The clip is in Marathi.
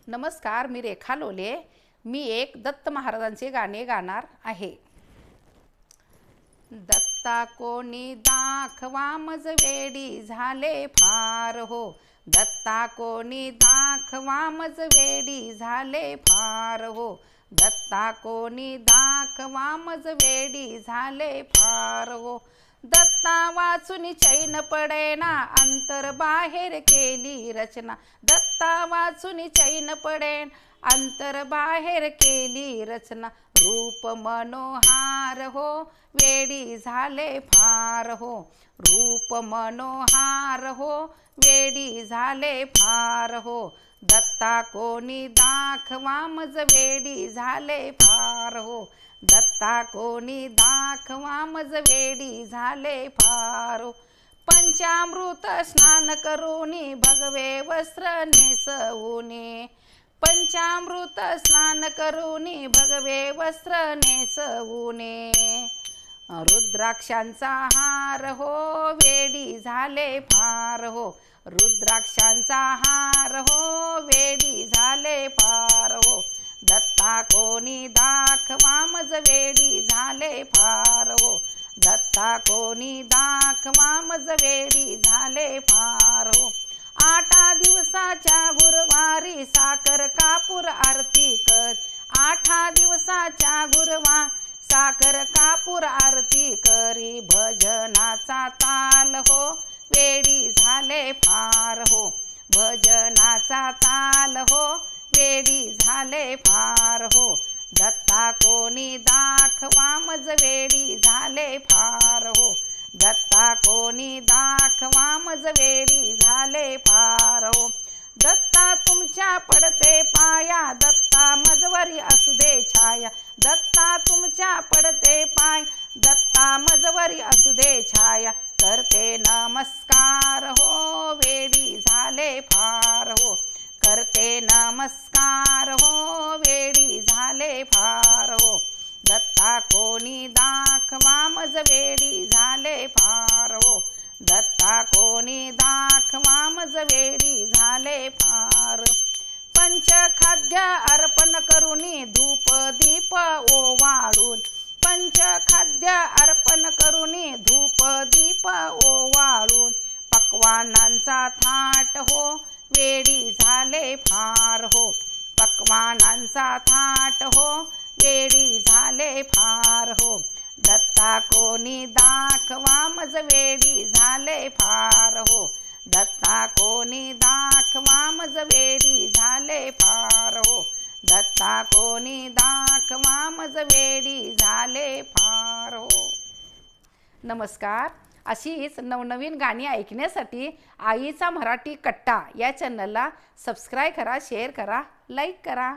नमस्कार, मी रेखा लोले. मी एक दत्त महाराजांचे गाणे गाणार आहे. दत्ता कोणी दाखवा मज वेडी झाले फार हो. दत्ता कोणी दाखवा मज वेडी झाले फार हो. दत्ता कोणी दाखवा मज वेडी झाले फार हो. दत्ता वाचून चैन पडेना अंतर बाहेर केली रचना. दत्ता वाचून चैन पडेन अंतर बाहेर केली रचना. रूप मनोहार हो वेडी झाले फार हो. रूप मनोहार हो वेडी झाले फार हो. दत्ता कोणी दाखवा मज वेडी झाले फार हो. दत्ता कोणी दाखवा मज वेडी झाले फार हो. पंचामृत स्नान करूनी भगवे वस्त्र नेसवूने. पंचामृत स्नान करूनी भगवे वस्त्र नेसवूने. रुद्राक्षांचा हार हो वेडी झाले फार हो. रुद्राक्षांचा हार हो वेडी झाले फार हो. दत्ता कोणी दाखवा मज वेडी झाले फार हो. दत्ता कोणी दाखवा मज वेडी झाले फार हो. 8 दिवसाच्या गुरुवारी साखर कापूर आरती कर. 8 दिवसाच्या गुरुवार साखर कापूर आरती करी. भजनाचा ताल हो वेडी झाले फार हो. भजनाचा ताल हो वेडी झाले फार हो. दत्ता कोणी दाखवा मज वेडी झाले फार हो. दत्ता कोणी दाखवा मज वेडी झाले फार हो. दत्ता तुमच्या पडते पाया दत्ता मजवरी असू दे छाया. दत्ता तुमच्या पडते पाय दत्ता मजवरी असू दे छाया. करते नमस्कार हो वेडी झाले फार हो. करते नमस्कार हो वेडी झाले फार हो. दत्ता कोणी दाखवा मज वेडी झाले फार हो. दत्ता कोणी दाखवा मज वेडी झाले फार. पंचखाद्य अर्पण करूनी धूप दीप ओवाळून. पंचखाद्य अर्पण करूनी धूप दीप ओवाळून. पक्वानांचा थाट हो वेडी झाले फार हो. पक्वानांचा थाट हो वेडी झाले फार हो. दत्ता कोणी दाखवा मज वेडी झाले फार हो. दत्ता कोणी दाखवा मज वेडी झाले फार हो. दत्ता कोणी दाखवा मज वेडी झाले फार हो. नमस्कार. अशीच नवनवीन गाणी ऐकण्यासाठी आईचा मराठी कट्टा या चॅनलला सबस्क्राईब करा, शेअर करा, लाईक करा.